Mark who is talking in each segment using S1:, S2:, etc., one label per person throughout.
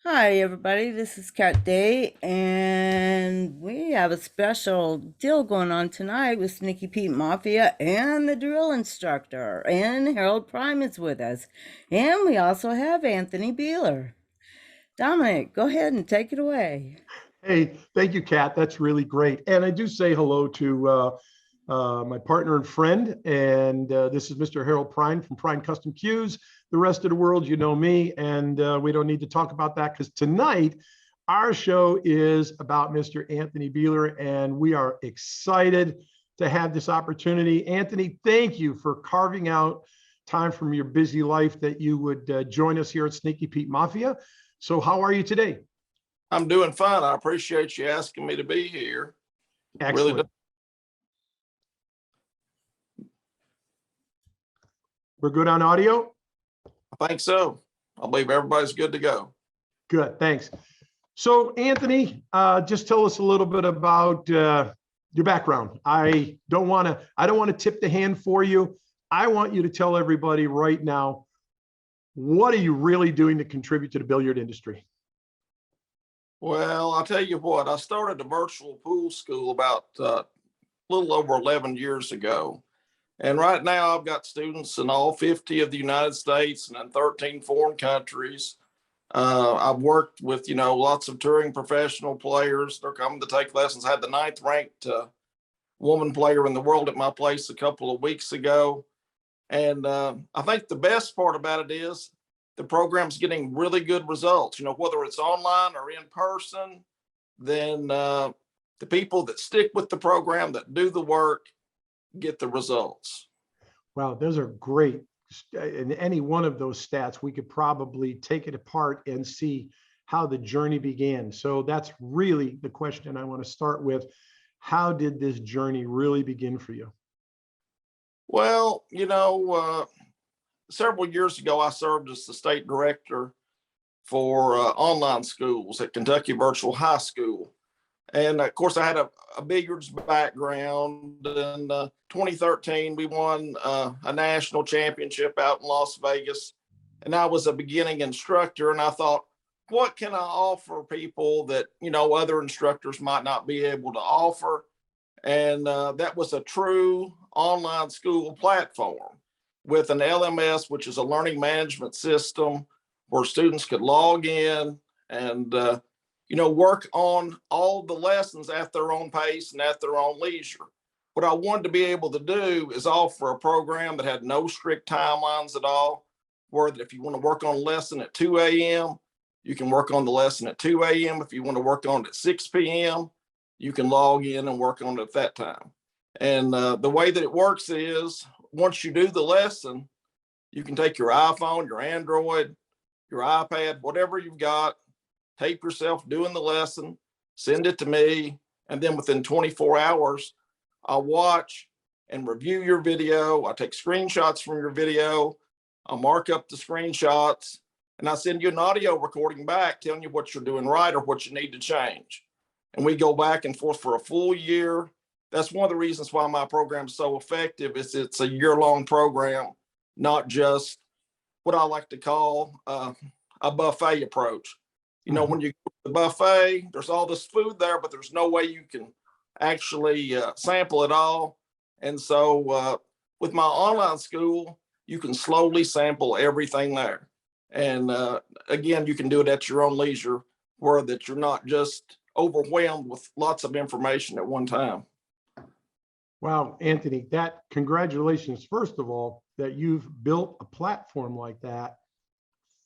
S1: Hi, everybody. This is Kat Day, and we have a special deal going on tonight with Sneaky Pete Mafia and the drill instructor. And Harold Prime is with us. And we also have Anthony Beeler. Dominic, go ahead and take it away.
S2: Hey, thank you, Kat. That's really great. And I do say hello to my partner and friend. And this is Mr. Harold Prine from Prine Custom Cues. The rest of the world, you know me, and we don't need to talk about that because tonight our show is about Mr. Anthony Beeler, and we are excited to have this opportunity. Anthony, thank you for carving out time from your busy life that you would join us here at Sneaky Pete Mafia. So how are you today?
S3: I'm doing fine. I appreciate you asking me to be here. Really do.
S2: Excellent. We're good on audio?
S3: I think so. I believe everybody's good to go.
S2: Good, thanks. So Anthony, just tell us a little bit about your background. I don't want to tip the hand for you. I want you to tell everybody right now, what are you really doing to contribute to the billiard industry?
S3: Well, I'll tell you what, I started a virtual pool school about a little over 11 years ago. And right now I've got students in all 50 of the United States and in 13 foreign countries. I've worked with, lots of touring professional players. They're coming to take lessons. I had the 9th ranked woman player in the world at my place a couple of weeks ago. And I think the best part about it is the program's getting really good results, whether it's online or in person. Then the people that stick with the program, that do the work, get the results.
S2: Wow, those are great. In any one of those stats, we could probably take it apart and see how the journey began. So that's really the question I want to start with. How did this journey really begin for you?
S3: Well, several years ago, I served as the state director for online schools at Kentucky Virtual High School. And of course, I had a billiards background. In 2013, we won a national championship out in Las Vegas. And I was a beginning instructor. And I thought, what can I offer people that, other instructors might not be able to offer? And that was a true online school platform with an LMS, which is a learning management system where students could log in and work on all the lessons at their own pace and at their own leisure. What I wanted to be able to do is offer a program that had no strict timelines at all, where that if you want to work on a lesson at 2 a.m., you can work on the lesson at 2 a.m. If you want to work on it at 6 p.m., you can log in and work on it at that time. And the way that it works is once you do the lesson, you can take your iPhone, your Android, your iPad, whatever you've got, tape yourself doing the lesson, send it to me, and then within 24 hours, I'll watch and review your video. I take screenshots from your video. I'll mark up the screenshots, and I send you an audio recording back telling you what you're doing right or what you need to change. And we go back and forth for a full year. That's one of the reasons why my program is so effective. Is it's a year-long program, not just what I like to call a buffet approach. When you go to the buffet, there's all this food there, but there's no way you can actually sample it all. And so with my online school, you can slowly sample everything there. And again, you can do it at your own leisure, where that you're not just overwhelmed with lots of information at one time.
S2: Wow, Anthony, congratulations, first of all, that you've built a platform like that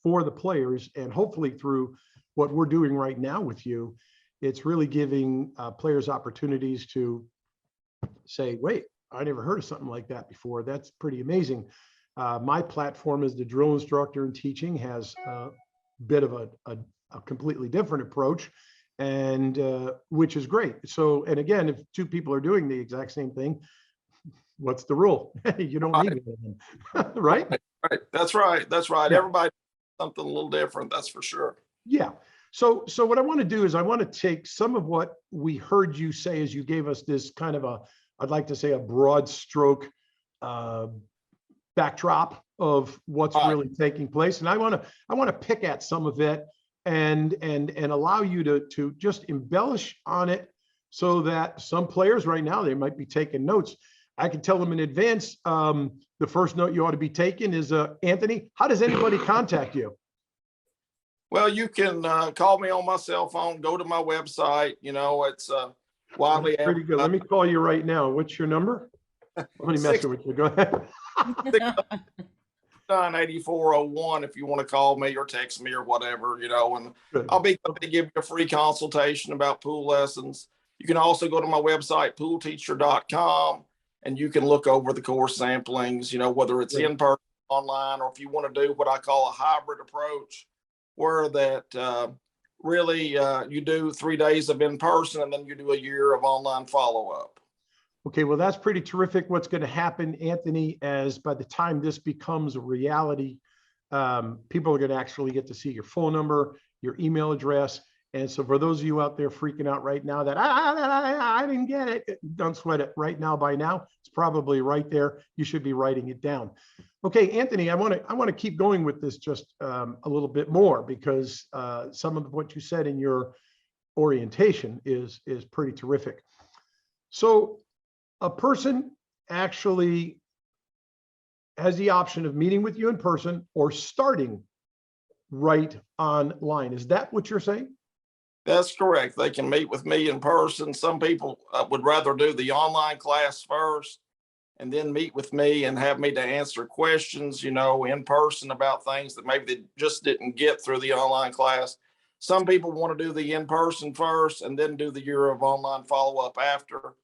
S2: for the players, and hopefully through what we're doing right now with you, it's really giving players opportunities to say, wait, I never heard of something like that before. That's pretty amazing. My platform as the drill instructor and teaching has a bit of a completely different approach, and which is great. So, and again, if two people are doing the exact same thing, what's the rule? You don't need it, right?
S3: Right. That's right. That's right.
S2: Yeah.
S3: Everybody does something a little different. That's for sure.
S2: Yeah. So what I want to do is I want to take some of what we heard you say as you gave us this kind of I'd like to say a broad stroke backdrop of what's really taking place. And I want to pick at some of it and allow you to just embellish on it so that some players right now, they might be taking notes. I can tell them in advance, the first note you ought to be taking is, Anthony, how does anybody contact you?
S3: Well, you can call me on my cell phone, go to my website. You know, it's widely
S2: That's pretty good. Let me call you right now. What's your number? I'm only messing with you. Go ahead.
S3: 98401 if you want to call me or text me or whatever, you know, and
S2: Good.
S3: I'll be glad to give you a free consultation about pool lessons. You can also go to my website, poolteacher.com, and you can look over the course samplings, you know, whether it's in person, online, or if you want to do what I call a hybrid approach, where that really you do 3 days of in person and then you do a year of online follow-up.
S2: Okay, well, that's pretty terrific. What's going to happen, Anthony, as by the time this becomes a reality, people are going to actually get to see your phone number, your email address. And so for those of you out there freaking out right now that I didn't get it, don't sweat it. Right now, by now, it's probably right there. You should be writing it down. Okay, Anthony, I want to keep going with this just a little bit more, because some of what you said in your orientation is pretty terrific. So a person actually has the option of meeting with you in person or starting right online. Is that what you're saying?
S3: That's correct. They can meet with me in person. Some people would rather do the online class first and then meet with me and have me to answer questions, you know, in person about things that maybe they just didn't get through the online class. Some people want to do the in-person first and then do the year of online follow-up after.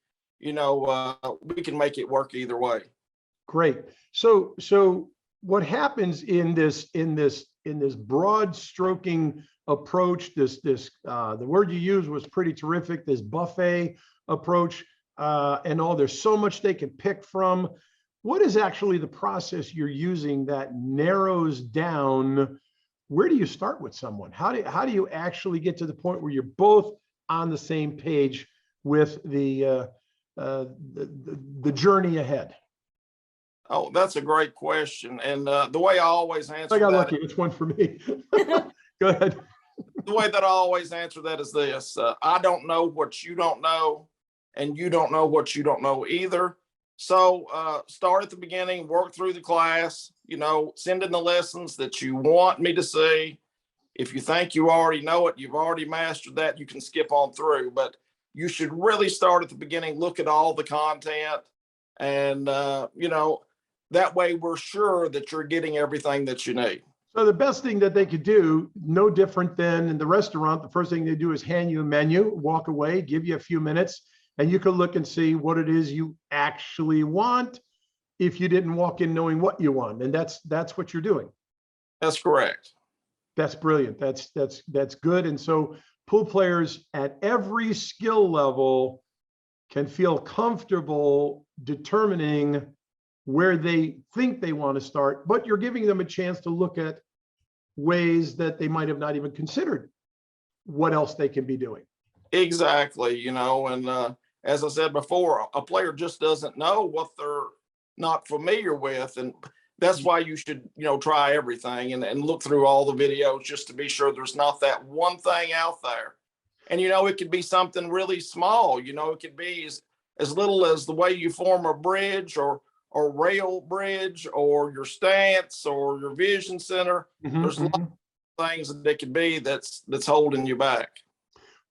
S3: You know, we can make it work either way.
S2: Great. So what happens in this broad stroking approach, the word you used was pretty terrific, this buffet approach, and all, there's so much they can pick from. What is actually the process you're using that narrows down? Where do you start with someone? How do you actually get to the point where you're both on the same page with the journey ahead?
S3: Oh, that's a great question. And the way I always answer
S2: I got
S3: that,
S2: lucky. It's one for me. Go ahead.
S3: the way that I always answer that is this: I don't know what you don't know, and you don't know what you don't know either. So start at the beginning, work through the class, you know, send in the lessons that you want me to see. If you think you already know it, you've already mastered that, you can skip on through. But you should really start at the beginning, look at all the content, and, you know, that way we're sure that you're getting everything that you need.
S2: So the best thing that they could do, no different than in the restaurant, the first thing they do is hand you a menu, walk away, give you a few minutes, and you can look and see what it is you actually want if you didn't walk in knowing what you want. And that's what you're doing.
S3: That's correct.
S2: That's brilliant. That's good. And so pool players at every skill level can feel comfortable determining where they think they want to start, but you're giving them a chance to look at ways that they might have not even considered what else they can be doing.
S3: Exactly. You know, and as I said before, a player just doesn't know what they're not familiar with. And that's why you should, you know, try everything and look through all the videos just to be sure there's not that one thing out there. And, you know, it could be something really small. You know, it could be as little as the way you form a bridge or rail bridge or your stance or your vision center. There's a lot of things that it could be that's holding you back.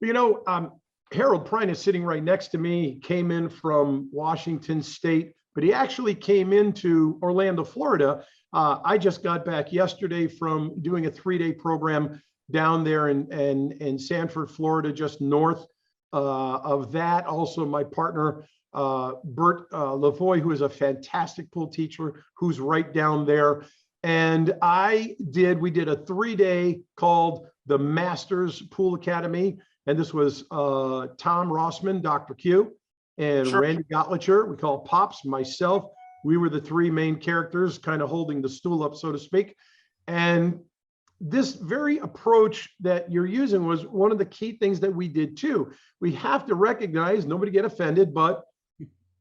S2: You know, Harold Prine is sitting right next to me. He came in from Washington State, but he actually came into Orlando, Florida. I just got back yesterday from doing a 3-day program down there in Sanford, Florida, just north of that. Also, my partner, Bert Lavoie, who is a fantastic pool teacher, who's right down there. And we did a 3-day called the Masters Pool Academy. And this was Tom Rossman, Dr. Q, and
S3: Sure.
S2: Randy Gottlicher. We call Pops, myself. We were the 3 main characters, kind of holding the stool up, so to speak. And this very approach that you're using was one of the key things that we did too. We have to recognize, nobody get offended, but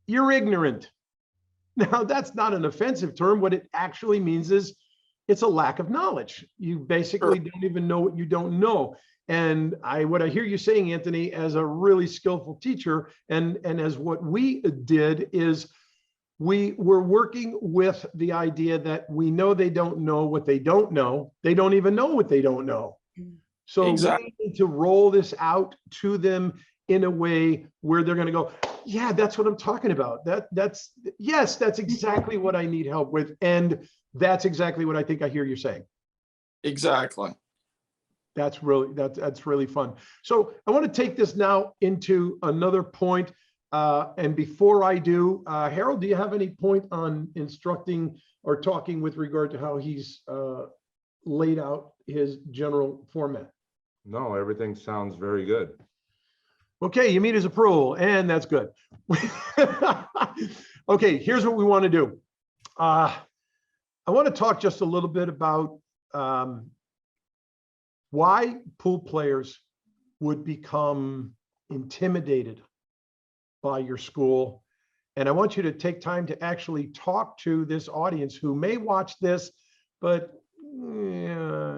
S2: you're ignorant. Now, that's not an offensive term. What it actually means is it's a lack of knowledge. You basically don't even know what you don't know. And what I hear you saying, Anthony, as a really skillful teacher, and as what we did is we were working with the idea that we know they don't know what they don't know. They don't even know what they don't know. So
S3: Exactly.
S2: we need to roll this out to them in a way where they're going to go, yeah, that's what I'm talking about. That's exactly what I need help with. And that's exactly what I think I hear you saying.
S3: Exactly.
S2: That's really fun. So I want to take this now into another point. And before I do, Harold, do you have any point on instructing or talking with regard to how he's laid out his general format?
S4: No, everything sounds very good.
S2: Okay, you meet his approval, and that's good. Okay, here's what we want to do. I want to talk just a little bit about why pool players would become intimidated by your school. And I want you to take time to actually talk to this audience who may watch this, but I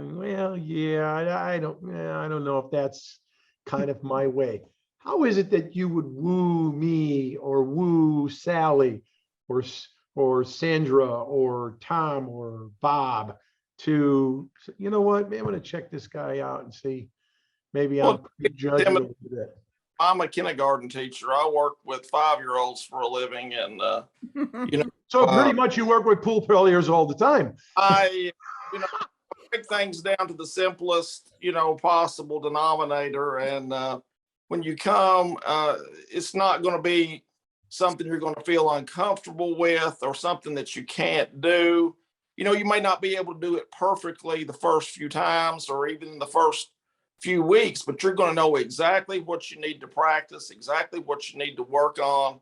S2: don't know if that's kind of my way. How is it that you would woo me or woo Sally or Sandra or Tom or Bob to, you know what, maybe I'm going to check this guy out and see, maybe I'm judging a little bit.
S3: I'm a kindergarten teacher. I work with 5-year-olds for a living, and
S2: So pretty much you work with pool players all the time.
S3: I break things down to the simplest, possible denominator. And when you come, it's not going to be something you're going to feel uncomfortable with or something that you can't do. You may not be able to do it perfectly the first few times or even the first few weeks, but you're going to know exactly what you need to practice, exactly what you need to work on,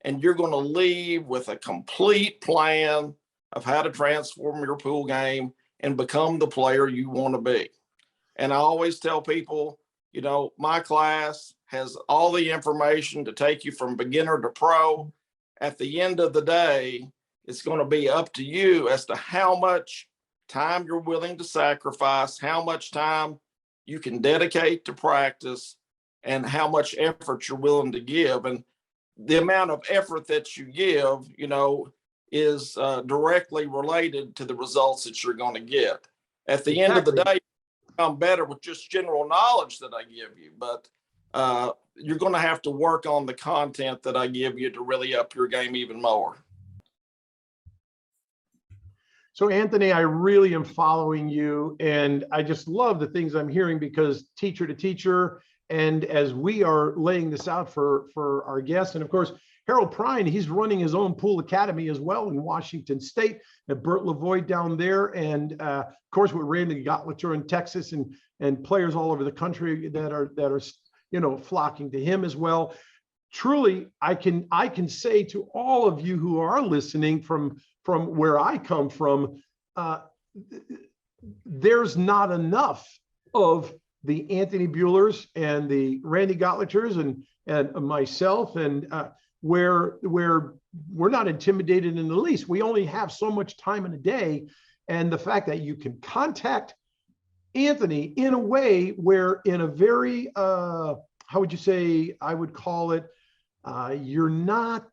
S3: and you're going to leave with a complete plan of how to transform your pool game and become the player you want to be. And I always tell people, my class has all the information to take you from beginner to pro. At the end of the day, it's going to be up to you as to how much time you're willing to sacrifice, how much time you can dedicate to practice, and how much effort you're willing to give. And the amount of effort that you give, is directly related to the results that you're going to get. At the end of the day, you become better with just general knowledge that I give you, but you're going to have to work on the content that I give you to really up your game even more.
S2: So Anthony, I really am following you, and I just love the things I'm hearing, because teacher to teacher, and as we are laying this out for our guests, and of course, Harold Prine, he's running his own pool academy as well in Washington State, and Bert Lavoie down there, and of course with Randy Gottlicher in Texas, and players all over the country that are flocking to him as well. Truly, I can say to all of you who are listening from where I come from, there's not enough of the Anthony Buehlers and the Randy Gottlichers and myself, and where we're not intimidated in the least. We only have so much time in a day, and the fact that you can contact Anthony in a way where, in a very how would you say, I would call it, you're not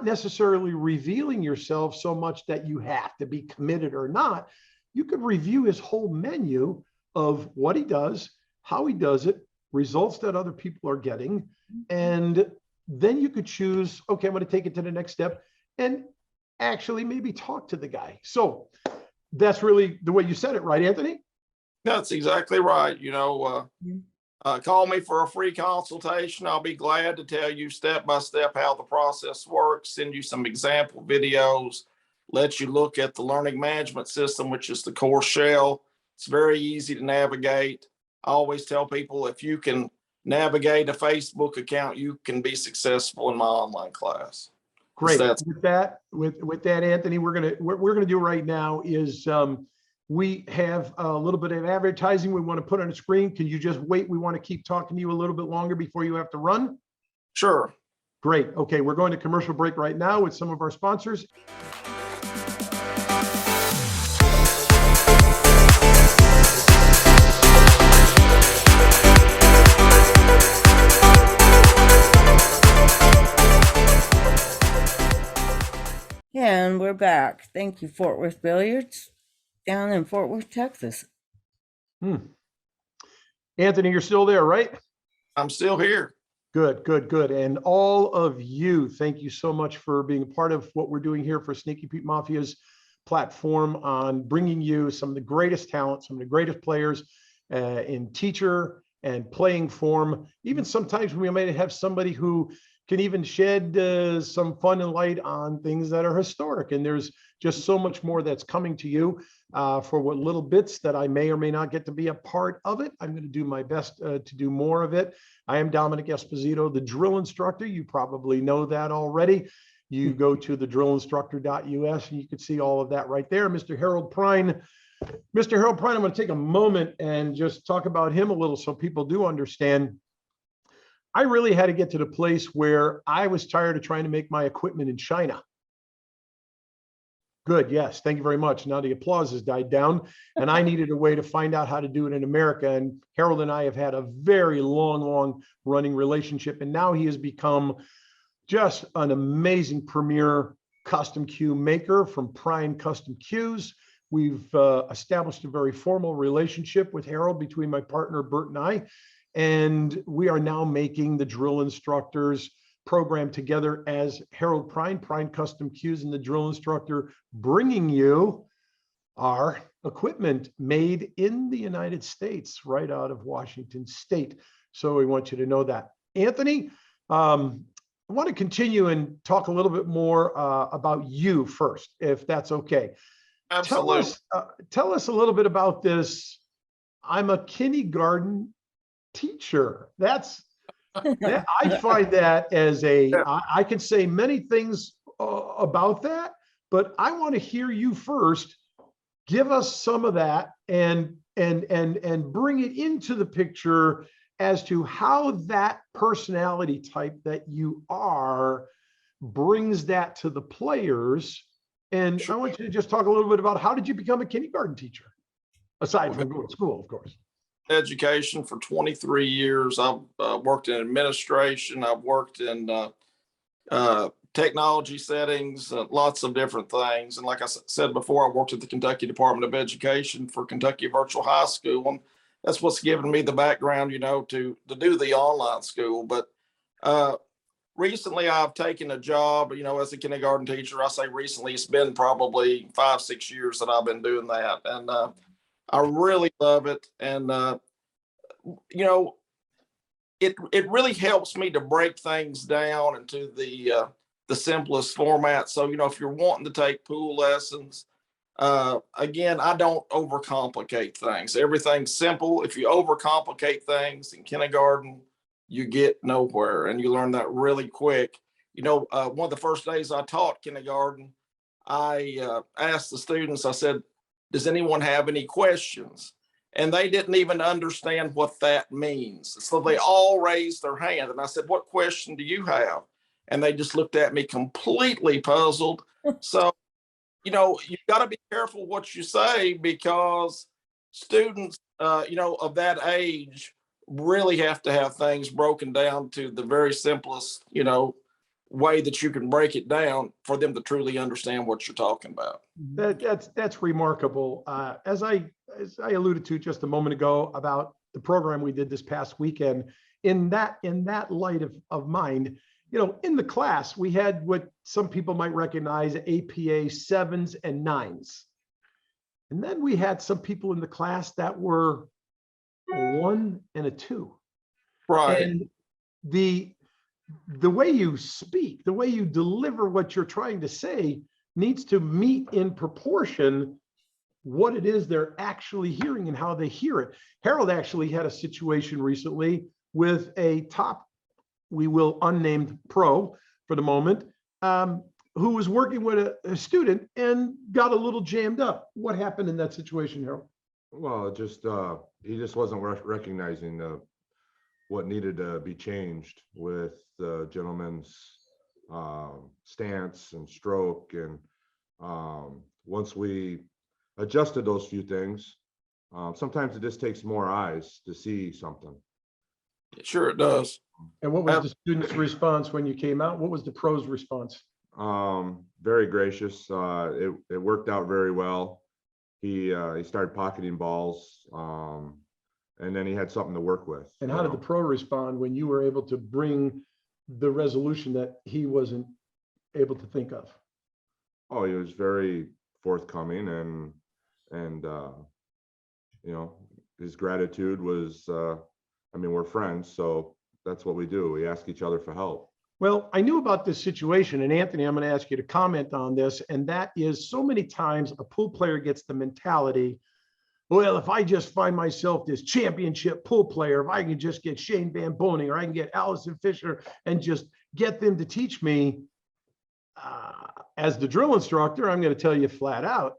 S2: necessarily revealing yourself so much that you have to be committed or not. You could review his whole menu of what he does, how he does it, results that other people are getting, and then you could choose, okay, I'm going to take it to the next step and actually maybe talk to the guy. So that's really the way you said it, right, Anthony?
S3: That's exactly right. Call me for a free consultation. I'll be glad to tell you step by step how the process works, send you some example videos, let you look at the learning management system, which is the course shell. It's very easy to navigate. I always tell people, if you can navigate a Facebook account, you can be successful in my online class.
S2: Great. With that, Anthony, we're gonna do right now is we have a little bit of advertising we want to put on the screen. Can you just wait? We want to keep talking to you a little bit longer before you have to run.
S3: Sure.
S2: Great. Okay, we're going to commercial break right now with some of our sponsors.
S1: back. Thank you, Fort Worth Billiards, down in Fort Worth, Texas.
S2: Anthony, you're still there, right?
S3: I'm still here.
S2: Good, good, good. And all of you, thank you so much for being a part of what we're doing here for Sneaky Pete Mafia's platform on bringing you some of the greatest talent, some of the greatest players in teacher and playing form. Even sometimes we might have somebody who can even shed some fun and light on things that are historic. And there's just so much more that's coming to you for what little bits that I may or may not get to be a part of it. I'm going to do my best to do more of it. I am Dominic Esposito, the drill instructor. You probably know that already. You go to the drillinstructor.us and you can see all of that right there. Mr. Harold Prine. Mr. Harold Prine, I'm going to take a moment and just talk about him a little so people do understand. I really had to get to the place where I was tired of trying to make my equipment in China. Good, yes, thank you very much. Now the applause has died down and I needed a way to find out how to do it in America. And Harold and I have had a very long running relationship. And now he has become just an amazing premier custom cue maker from Prine Custom Cues. We've established a very formal relationship with Harold between my partner Bert and I. And we are now making the drill instructors program together as Harold Prine, Prine Custom Cues, and the drill instructor, bringing you our equipment made in the United States, right out of Washington State. So we want you to know that. Anthony, I want to continue and talk a little bit more about you first, if that's okay.
S3: Absolutely.
S2: Tell us a little bit about this. I'm a kindergarten teacher. I find that as I could say many things about that, but I want to hear you first. Give us some of that and bring it into the picture as to how that personality type that you are brings that to the players. And I want you to just talk a little bit about how did you become a kindergarten teacher, aside from going to school, of course.
S3: Education for 23 years. I've worked in administration. I've worked in technology settings, lots of different things. And like I said before, I worked at the Kentucky Department of Education for Kentucky Virtual High School. And that's what's given me the background, to do the online school. But recently I've taken a job, as a kindergarten teacher. I say recently, it's been probably 5-6 years that I've been doing that. And I really love it. And, it really helps me to break things down into the simplest format. So, if you're wanting to take pool lessons, again, I don't overcomplicate things. Everything's simple. If you overcomplicate things in kindergarten, you get nowhere, and you learn that really quick. One of the first days I taught kindergarten, I asked the students, I said, does anyone have any questions? And they didn't even understand what that means. So they all raised their hand. And I said, what question do you have? And they just looked at me completely puzzled. So, you've got to be careful what you say, because students, of that age really have to have things broken down to the very simplest, way that you can break it down for them to truly understand what you're talking about.
S2: That's remarkable. As I alluded to just a moment ago about the program we did this past weekend, in that light of mind, in the class, we had what some people might recognize APA 7s and 9s. And then we had some people in the class that were a 1 and a 2.
S3: Right.
S2: And the way you speak, the way you deliver what you're trying to say needs to meet in proportion what it is they're actually hearing and how they hear it. Harold actually had a situation recently with a top, we will unnamed pro for the moment, who was working with a student and got a little jammed up. What happened in that situation, Harold?
S4: Well, he just wasn't recognizing what needed to be changed with the gentleman's stance and stroke. And once we adjusted those few things, sometimes it just takes more eyes to see something.
S3: Sure it does.
S2: And what was the student's response when you came out? What was the pro's response?
S4: Very gracious. It worked out very well. He started pocketing balls, and then he had something to work with.
S2: And how did the pro respond when you were able to bring the resolution that he wasn't able to think of?
S4: Oh, he was very forthcoming, and you know, his gratitude was, I mean, we're friends, so that's what we do. We ask each other for help.
S2: Well, I knew about this situation, and Anthony, I'm going to ask you to comment on this. And that is, so many times a pool player gets the mentality, well, if I just find myself this championship pool player, if I can just get Shane Van Boning or I can get Allison Fisher and just get them to teach me, as the drill instructor, I'm going to tell you flat out,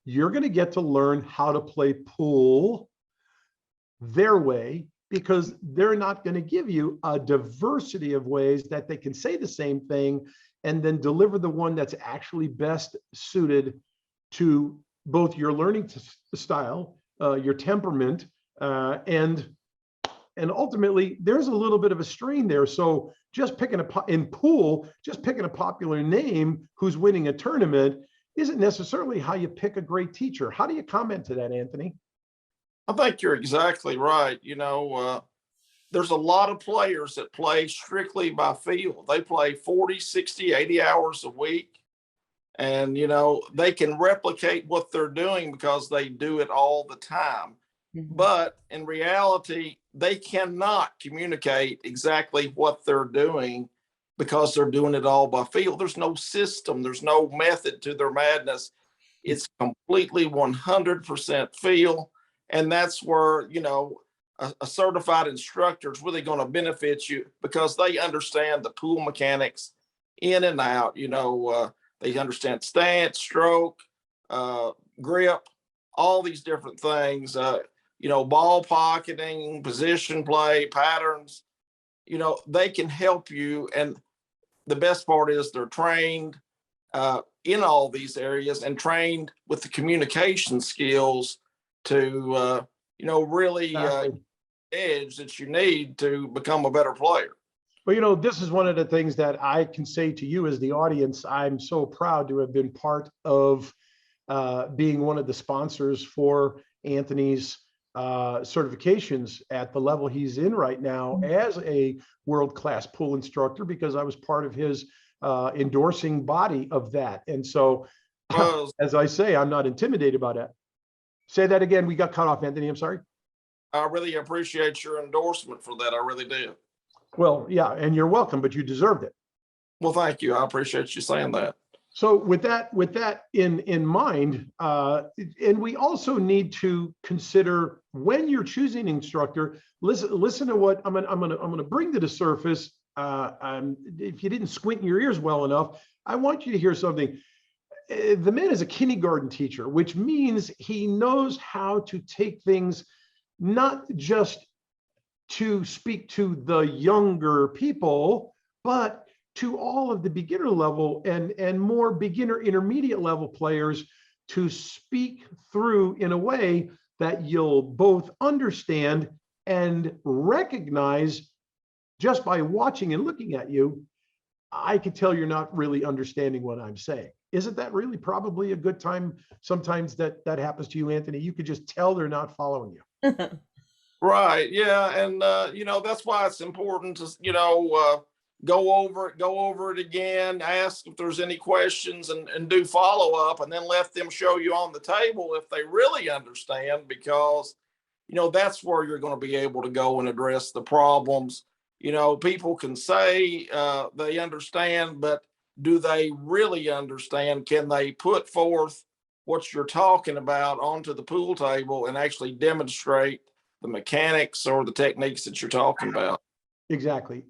S2: you're going to get to learn how to play pool their way, because they're not going to give you a diversity of ways that they can say the same thing and then deliver the one that's actually best suited to both your learning style, your temperament, and ultimately there's a little bit of a strain there. So just picking in pool, just picking a popular name who's winning a tournament isn't necessarily how you pick a great teacher. How do you comment to that, Anthony?
S3: I think you're exactly right. There's a lot of players that play strictly by feel. They play 40, 60, 80 hours a week. And, they can replicate what they're doing because they do it all the time. But in reality, they cannot communicate exactly what they're doing because they're doing it all by feel. There's no system. There's no method to their madness. It's completely 100% feel. And that's where, a certified instructor is really going to benefit you because they understand the pool mechanics in and out. They understand stance, stroke, grip, all these different things, ball pocketing, position play, patterns. They can help you. And the best part is they're trained in all these areas and trained with the communication skills to, really edge that you need to become a better player.
S2: Well, this is one of the things that I can say to you as the audience. I'm so proud to have been part of being one of the sponsors for Anthony's certifications at the level he's in right now as a world-class pool instructor, because I was part of his endorsing body of that. And so, as I say, I'm not intimidated by that. Say that again. We got cut off, Anthony. I'm sorry.
S3: I really appreciate your endorsement for that. I really do.
S2: Well, yeah, and you're welcome, but you deserved it.
S3: Well, thank you. I appreciate you saying that.
S2: So with that in mind, and we also need to consider when you're choosing an instructor. Listen to what I'm gonna bring to the surface. If you didn't squint your ears well enough, I want you to hear something. The man is a kindergarten teacher, which means he knows how to take things, not just to speak to the younger people, but to all of the beginner level and more beginner intermediate level players, to speak through in a way that you'll both understand and recognize. Just by watching and looking at you, I could tell you're not really understanding what I'm saying. Isn't that really probably a good time sometimes that happens to you, Anthony? You could just tell they're not following you.
S3: Right. Yeah. And, that's why it's important to, go over it again, ask if there's any questions and do follow up, and then let them show you on the table if they really understand, because, that's where you're going to be able to go and address the problems. People can say they understand, but do they really understand? Can they put forth what you're talking about onto the pool table and actually demonstrate the mechanics or the techniques that you're talking about?
S2: Exactly.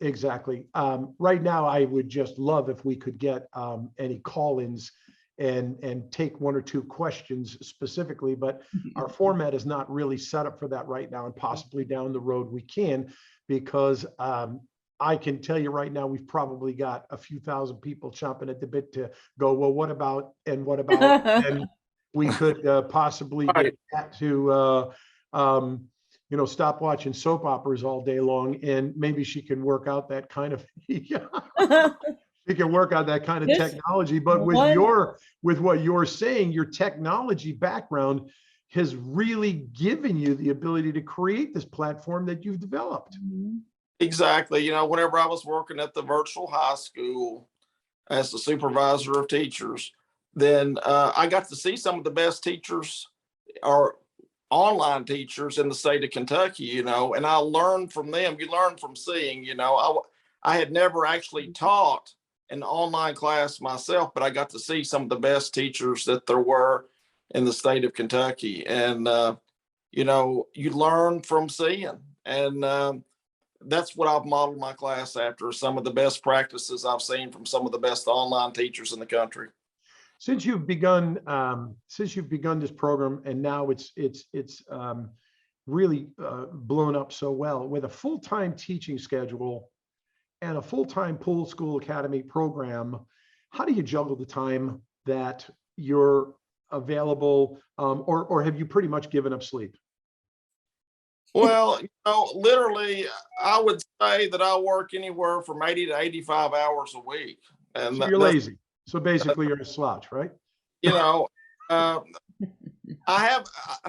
S2: Right now, I would just love if we could get any call-ins and take one or two questions specifically, but our format is not really set up for that right now, and possibly down the road we can, because I can tell you right now, we've probably got a few thousand people chomping at the bit to go, well, what about, and we could possibly get back to, stop watching soap operas all day long, and maybe she can work out that kind of You can work on that kind of
S1: This
S2: technology, but with
S1: one-
S2: what you're saying, your technology background has really given you the ability to create this platform that you've developed.
S3: Exactly. You know, whenever I was working at the virtual high school as the supervisor of teachers, then I got to see some of the best teachers or online teachers in the state of Kentucky, you know, and I learned from them. You learn from seeing, you know, I had never actually taught an online class myself, but I got to see some of the best teachers that there were in the state of Kentucky. And, you know, you learn from seeing. And that's what I've modeled my class after, some of the best practices I've seen from some of the best online teachers in the country.
S2: Since you've begun this program, and now it's really blown up so well with a full-time teaching schedule and a full-time pool school academy program, how do you juggle the time that you're available, or have you pretty much given up sleep?
S3: Well, you know, literally, I would say that I work anywhere from 80 to 85 hours a week. And
S2: So you're
S3: that's,
S2: lazy. So basically you're a slouch, right?
S3: you know, I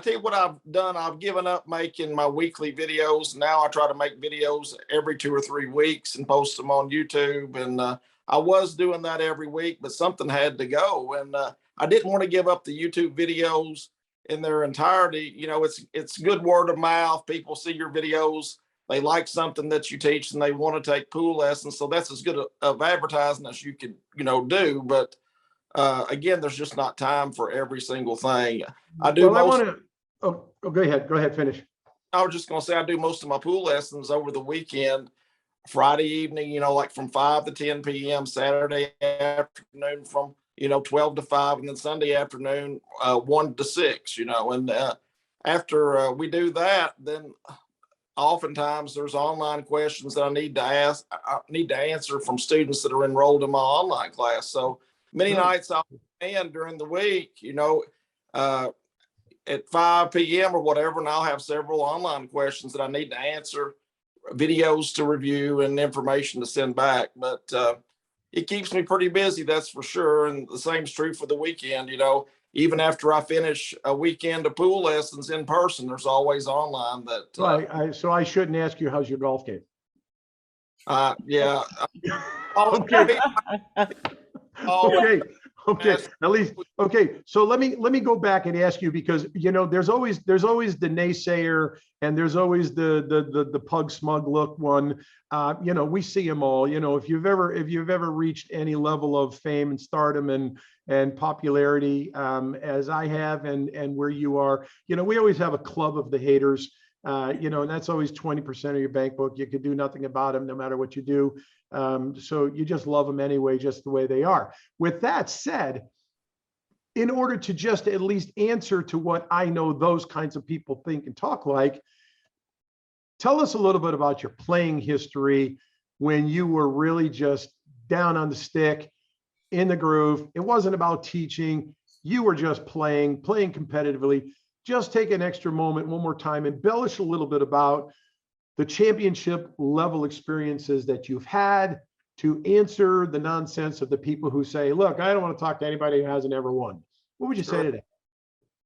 S3: tell you what I've done. I've given up making my weekly videos. Now I try to make videos every 2 or 3 weeks and post them on YouTube. And I was doing that every week, but something had to go. And I didn't want to give up the YouTube videos in their entirety. You know, it's good word of mouth. People see your videos, they like something that you teach, and they want to take pool lessons. So that's as good of advertising as you could, you know, do. But again, there's just not time for every single thing. I do.
S2: Well, I want to. Oh, go ahead. Go ahead. Finish.
S3: I was just going to say I do most of my pool lessons over the weekend, Friday evening, you know, like from 5 to 10 p.m., Saturday afternoon from, you know, 12 to 5, and then Sunday afternoon, 1 to 6, you know. And after we do that, then oftentimes there's online questions that I need to answer from students that are enrolled in my online class. So many nights I'll end during the week, you know, at 5 p.m. or whatever, and I'll have several online questions that I need to answer, videos to review, and information to send back. But it keeps me pretty busy, that's for sure. And the same is true for the weekend. You know, even after I finish a weekend of pool lessons in person, there's always online that.
S2: So I shouldn't ask you how's your golf game.
S3: Yeah.
S2: Okay. Okay. Okay. At least, okay. So let me go back and ask you, because, you know, there's always the naysayer, and there's always the pug smug look one. You know, we see them all. You know, if you've ever reached any level of fame and stardom and popularity, as I have, and where you are, you know, we always have a club of the haters. You know, and that's always 20% of your bank book. You could do nothing about them no matter what you do. So you just love them anyway, just the way they are. With that said, in order to just at least answer to what I know those kinds of people think and talk like, tell us a little bit about your playing history when you were really just down on the stick, in the groove. It wasn't about teaching. You were just playing competitively. Just take an extra moment, one more time, embellish a little bit about the championship level experiences that you've had, to answer the nonsense of the people who say, look, I don't want to talk to anybody who hasn't ever won. What would you say to that?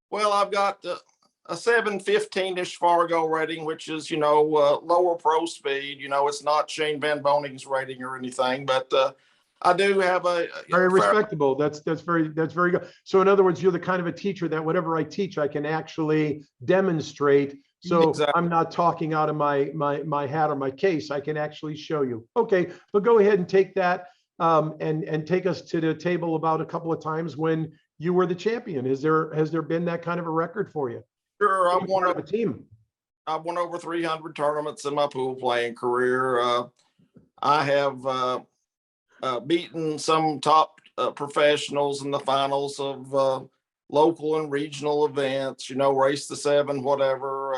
S3: Well, I've got a 715-ish Fargo rating, which is, you know, lower pro speed. You know, it's not Shane Van Boning's rating or anything, but I do have a
S2: very respectable. That's very good. So in other words, you're the kind of a teacher that whatever I teach, I can actually demonstrate. So exactly. I'm not talking out of my hat or my case. I can actually show you. Okay, but go ahead and take that and take us to the table about a couple of times when you were the champion. Has there been that kind of a record for you?
S3: Sure, I've won
S2: a team.
S3: I've won over 300 tournaments in my pool playing career. I have beaten some top professionals in the finals of local and regional events, you know, Race the 7, whatever.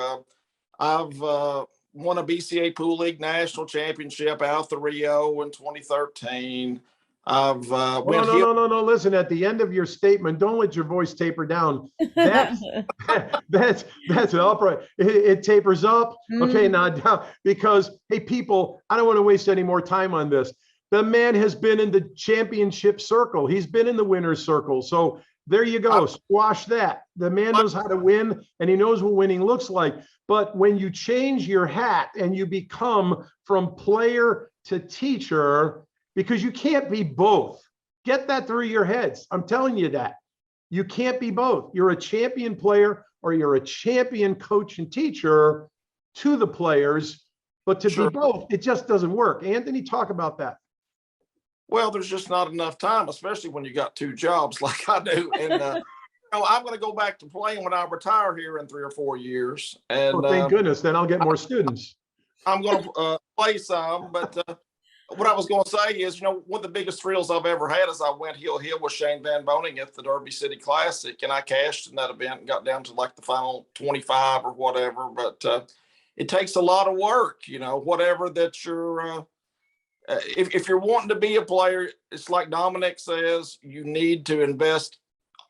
S3: I've won a BCA Pool League National Championship out the Rio in 2013. I've
S2: no. Listen, at the end of your statement, don't let your voice taper down. That's an upright. It tapers up. Okay, now down, because hey, people, I don't want to waste any more time on this. The man has been in the championship circle. He's been in the winner's circle. So there you go. Squash that. The man knows how to win, and he knows what winning looks like. But when you change your hat and you become from player to teacher, because you can't be both. Get that through your heads. I'm telling you that. You can't be both. You're a champion player or you're a champion coach and teacher to the players, but to
S3: Sure.
S2: be both, it just doesn't work. Anthony, talk about that.
S3: Well, there's just not enough time, especially when you got two jobs like I do. And I'm going to go back to playing when I retire here in 3 or 4 years. And
S2: Oh, thank goodness. Then I'll get more students.
S3: I'm going to play some. But what I was going to say is, one of the biggest thrills I've ever had is I went heel with Shane Van Boning at the Derby City Classic, and I cashed in that event and got down to like the final 25 or whatever. But it takes a lot of work, whatever that you're. If you're wanting to be a player, it's like Dominic says, you need to invest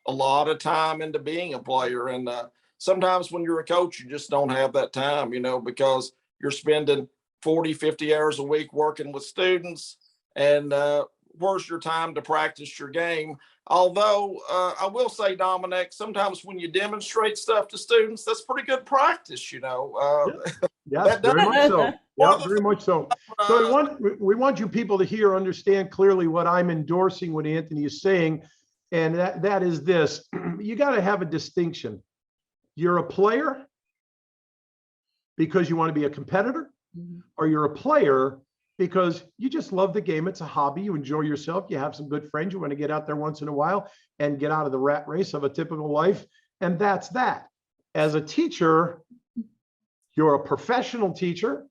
S3: a lot of time into being a player. And sometimes when you're a coach, you just don't have that time, because you're spending 40, 50 hours a week working with students. And where's your time to practice your game? Although I will say, Dominic, sometimes when you demonstrate stuff to students, that's pretty good practice,
S2: Yes, very much so. Yeah, very much so. So we want you people to hear, understand clearly what I'm endorsing, what Anthony is saying. And that is this. You got to have a distinction. You're a player because you want to be a competitor, or you're a player because you just love the game. It's a hobby. You enjoy yourself. You have some good friends. You want to get out there once in a while and get out of the rat race of a typical life. And that's that. As a teacher, you're a professional teacher,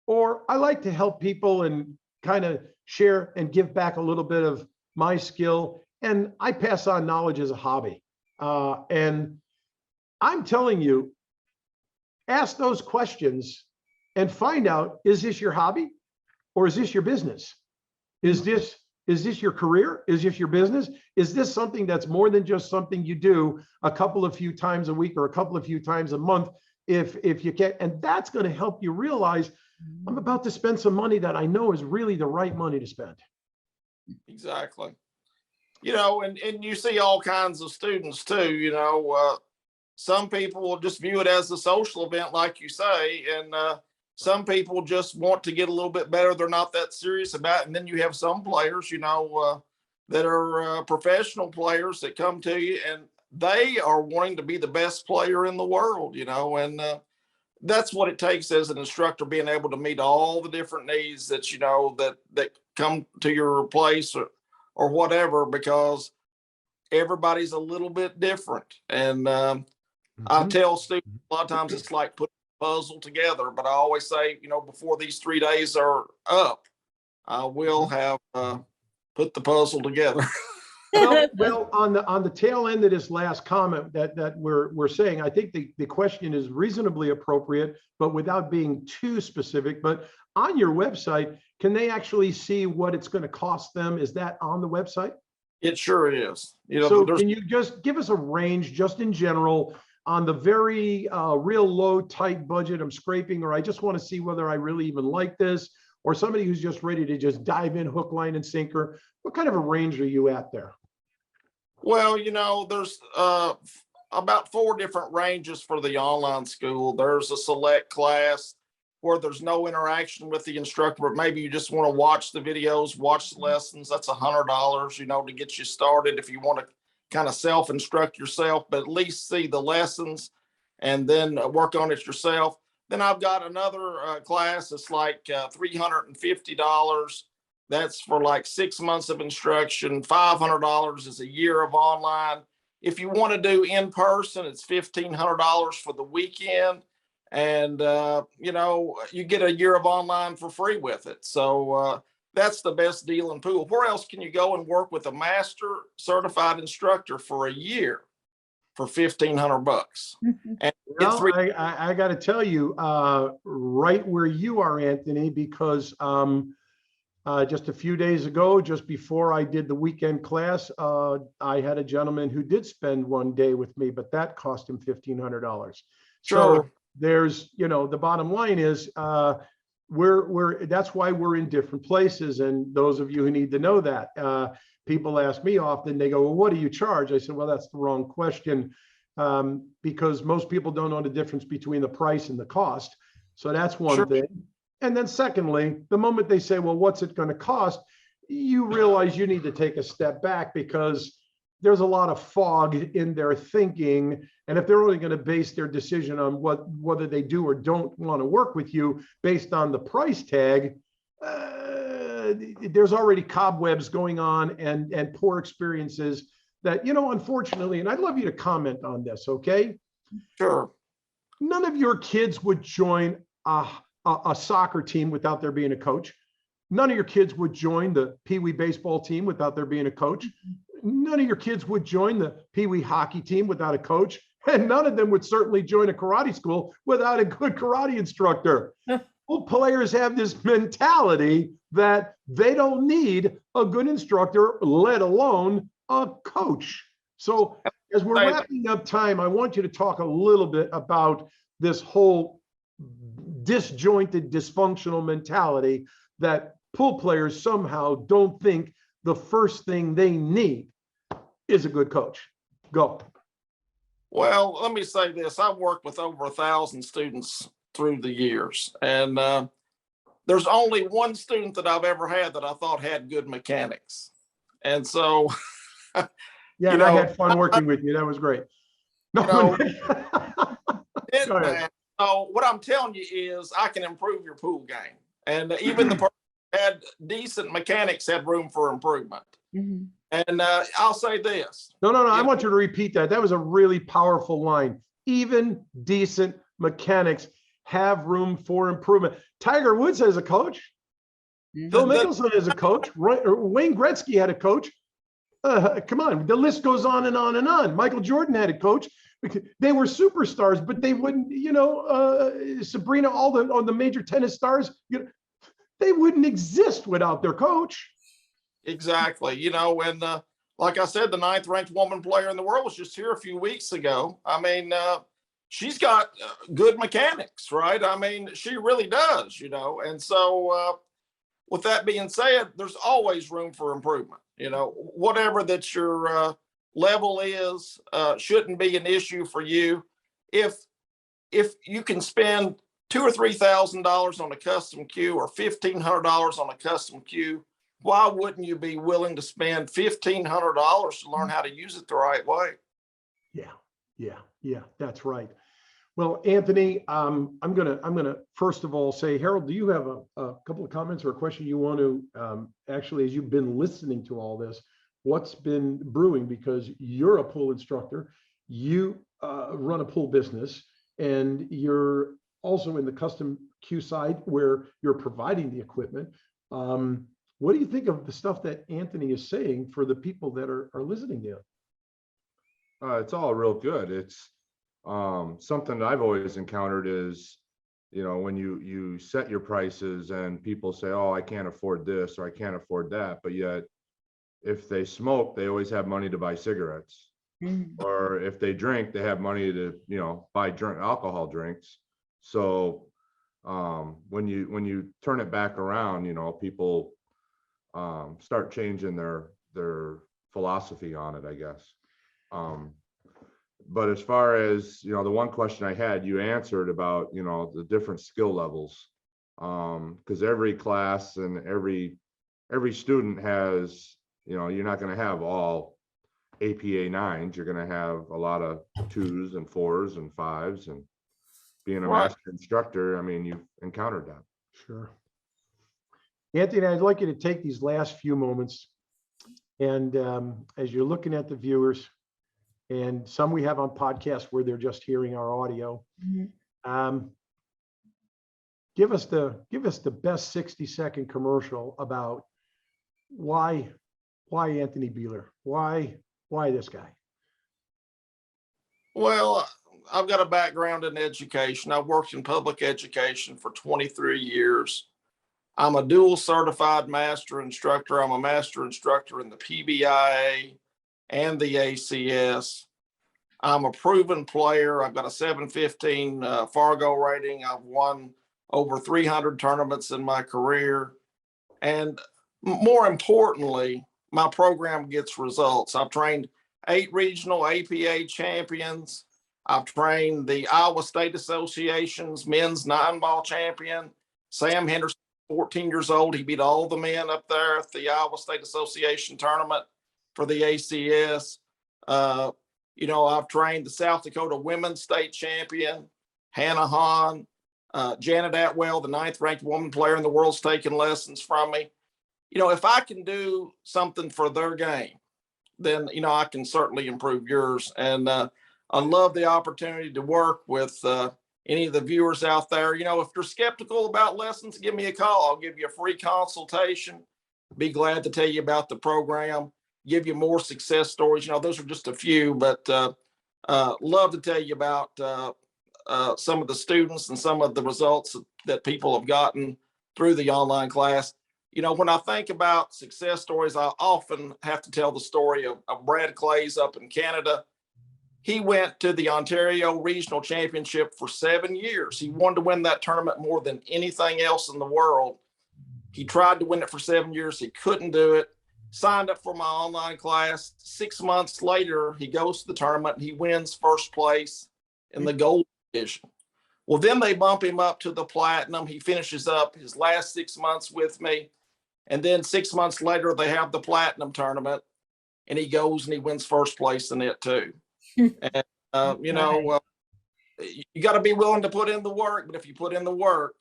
S2: or I like to help people and kind of share and give back a little bit of my skill. And I pass on knowledge as a hobby. And I'm telling you, ask those questions and find out, is this your hobby or is this your business? Is this your career? Is this your business? Is this something that's more than just something you do a few times a week or a few times a month? If you can, and that's going to help you realize I'm about to spend some money that I know is really the right money to spend.
S3: Exactly. And you see all kinds of students too, some people will just view it as a social event, like you say, and some people just want to get a little bit better. They're not that serious about it. And then you have some players, that are professional players that come to you and they are wanting to be the best player in the world, and that's what it takes as an instructor, being able to meet all the different needs that, that come to your place or whatever, because everybody's a little bit different. And I tell students a lot of times it's like putting a puzzle together, but I always say, before these 3 days are up, I will have put the puzzle together.
S2: Well, on the tail end of this last comment that we're saying, I think the question is reasonably appropriate, but without being too specific. But on your website, can they actually see what it's going to cost them? Is that on the website?
S3: It sure is.
S2: So can you just give us a range, just in general, on the very real low, tight budget I'm scraping, or I just want to see whether I really even like this, or somebody who's just ready to just dive in hook, line, and sinker? What kind of a range are you at there?
S3: Well, there's about 4 different ranges for the online school. There's a select class where there's no interaction with the instructor, but maybe you just want to watch the videos, watch the lessons. That's $100, to get you started if you want to kind of self-instruct yourself, but at least see the lessons and then work on it yourself. Then I've got another class that's like $350. That's for like 6 months of instruction. $500 is a year of online. If you want to do in person, it's $1,500 for the weekend. And, you get a year of online for free with it. So that's the best deal in pool. Where else can you go and work with a master certified instructor for a year for $1,500? And
S2: well, I got to tell you, right where you are, Anthony, because just a few days ago, just before I did the weekend class, I had a gentleman who did spend one day with me, but that cost him $1,500.
S3: Sure.
S2: So there's, the bottom line is that's why we're in different places. And those of you who need to know that, people ask me often, they go, well, what do you charge? I said, well, that's the wrong question, because most people don't know the difference between the price and the cost. So that's one
S3: Sure.
S2: thing. And then secondly, the moment they say, well, what's it going to cost? You realize you need to take a step back, because there's a lot of fog in their thinking. And if they're only going to base their decision on whether they do or don't want to work with you based on the price tag, there's already cobwebs going on and poor experiences that, unfortunately, and I'd love you to comment on this, okay?
S3: Sure.
S2: None of your kids would join a soccer team without there being a coach. None of your kids would join the Pee Wee baseball team without there being a coach. None of your kids would join the Pee Wee hockey team without a coach. And none of them would certainly join a karate school without a good karate instructor. Well, players have this mentality that they don't need a good instructor, let alone a coach. So as we're wrapping up time, I want you to talk a little bit about this whole disjointed, dysfunctional mentality that pool players somehow don't think the first thing they need is a good coach. Go.
S3: Well, let me say this. I've worked with over 1,000 students through the years, and there's only one student that I've ever had that I thought had good mechanics. And so,
S2: yeah, and I had fun working with you. That was great. No,
S3: Go ahead. So what I'm telling you is I can improve your pool game. And even the person who had decent mechanics had room for improvement. Mm-hmm. And I'll say this.
S2: No. I want you to repeat that. That was a really powerful line. Even decent mechanics have room for improvement. Tiger Woods has a coach. Phil Mickelson has a coach. Wayne Gretzky had a coach. Come on. The list goes on and on and on. Michael Jordan had a coach. They were superstars, but they wouldn't, Sabrina, all the major tennis stars, they wouldn't exist without their coach.
S3: Exactly. And like I said, the 9th ranked woman player in the world was just here a few weeks ago. I mean, she's got good mechanics, right? I mean, she really does, And so with that being said, there's always room for improvement. Whatever that your level is shouldn't be an issue for you. If you can spend $2,000 or $3,000 on a custom cue or $1,500 on a custom cue, why wouldn't you be willing to spend $1,500 to learn how to use it the right way?
S2: Yeah, that's right. Well, Anthony, I'm gonna first of all say, Harold, do you have a couple of comments or a question you want to actually, as you've been listening to all this, what's been brewing? Because you're a pool instructor, you run a pool business, and you're also in the custom cue side where you're providing the equipment. What do you think of the stuff that Anthony is saying for the people that are listening to him?
S4: It's all real good. It's something that I've always encountered is, when you set your prices and people say, oh, I can't afford this or I can't afford that, but yet if they smoke, they always have money to buy cigarettes. Or if they drink, they have money to, buy alcohol drinks. So when you turn it back around, people start changing their philosophy on it, I guess. But as far as, the one question I had, you answered about, the different skill levels. Because every class and every student has, you're not going to have all APA 9s. You're going to have a lot of 2s and 4s and 5s, and being a master instructor, I mean, you've encountered that.
S2: Sure. Anthony, I'd like you to take these last few moments, and as you're looking at the viewers, and some we have on podcasts where they're just hearing our audio, give us the best 60-second commercial about why Anthony Beeler, why this guy.
S3: Well, I've got a background in education. I've worked in public education for 23 years. I'm a dual certified master instructor. I'm a master instructor in the PBIA and the ACS. I'm a proven player. I've got a 715 Fargo rating. I've won over 300 tournaments in my career. And more importantly, my program gets results. I've trained 8 regional APA champions. I've trained the Iowa State Association's men's 9-ball champion, Sam Henderson, 14 years old. He beat all the men up there at the Iowa State Association tournament for the ACS. I've trained the South Dakota women's state champion, Hannah Hahn. Janet Atwell, the 9th ranked woman player in the world's taking lessons from me. If I can do something for their game, then, I can certainly improve yours. And I love the opportunity to work with any of the viewers out there. If you're skeptical about lessons, give me a call. I'll give you a free consultation. Be glad to tell you about the program, give you more success stories. Those are just a few, but love to tell you about some of the students and some of the results that people have gotten through the online class. When I think about success stories, I often have to tell the story of Brad Clays up in Canada. He went to the Ontario Regional Championship for 7 years. He wanted to win that tournament more than anything else in the world. He tried to win it for 7 years. He couldn't do it. Signed up for my online class. 6 months later, he goes to the tournament and he wins first place in the gold division. Well, then they bump him up to the platinum. He finishes up his last 6 months with me. And then 6 months later, they have the platinum tournament and he goes and he wins first place in it too. And, you got to be willing to put in the work, but if you put in the work,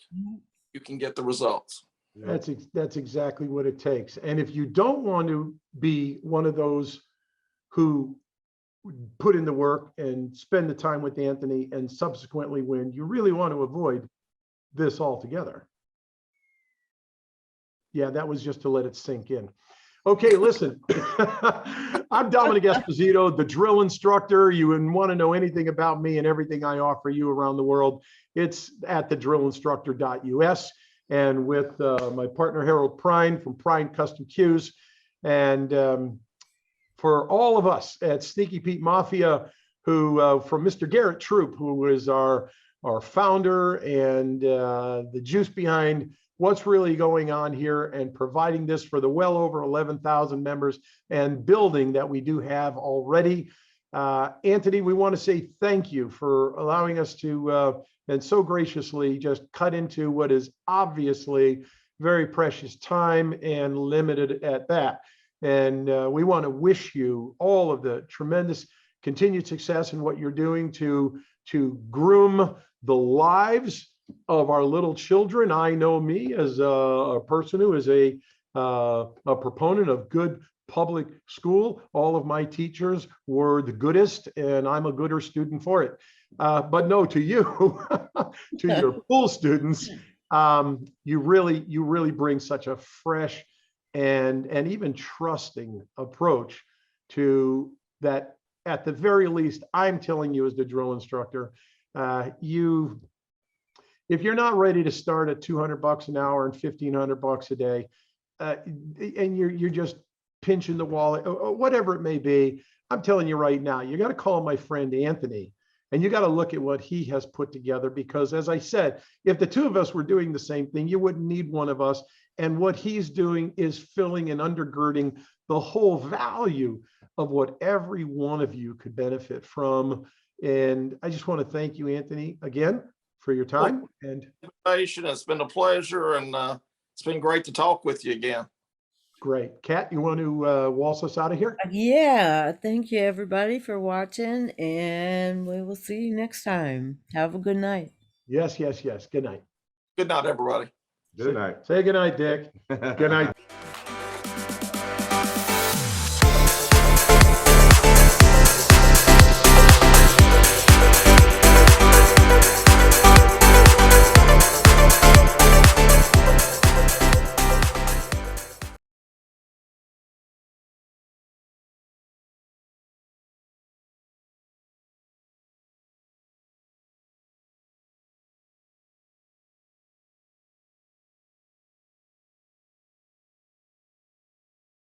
S3: you can get the results.
S2: That's exactly what it takes. And if you don't want to be one of those who put in the work and spend the time with Anthony and subsequently win, you really want to avoid this altogether. Yeah, that was just to let it sink in. Okay, listen, I'm Dominic Esposito, the drill instructor. You wouldn't want to know anything about me and everything I offer you around the world. It's at thedrillinstructor.us and with my partner, Harold Prine from Prine Custom Cues. And for all of us at Sneaky Pete Mafia, who from Mr. Garrett Troop, who is our founder and the juice behind what's really going on here and providing this for the well over 11,000 members and building that we do have already. Anthony, we want to say thank you for allowing us to and so graciously just cut into what is obviously very precious time and limited at that. And we want to wish you all of the tremendous continued success in what you're doing to groom the lives of our little children. I know me as a person who is a proponent of good public school. All of my teachers were the goodest, and I'm a gooder student for it. But no, to you, to your full students, you really bring such a fresh and even trusting approach to that. At the very least, I'm telling you as the drill instructor, if you're not ready to start at $200 an hour and $1,500 a day, and you're just pinching the wallet, or whatever it may be, I'm telling you right now, you got to call my friend Anthony, and you got to look at what he has put together. Because as I said, if the two of us were doing the same thing, you wouldn't need one of us. And what he's doing is filling and undergirding the whole value of what every one of you could benefit from. And I just want to thank you, Anthony, again, for your time and
S3: invitation. It's been a pleasure, and it's been great to talk with you again.
S2: Great. Kat, you want to waltz us out of here?
S1: Yeah, thank you everybody for watching, and we will see you next time. Have a good night.
S2: Yes. Good night.
S3: Good night, everybody.
S4: Good night.
S2: Say good night, Dick. Good night.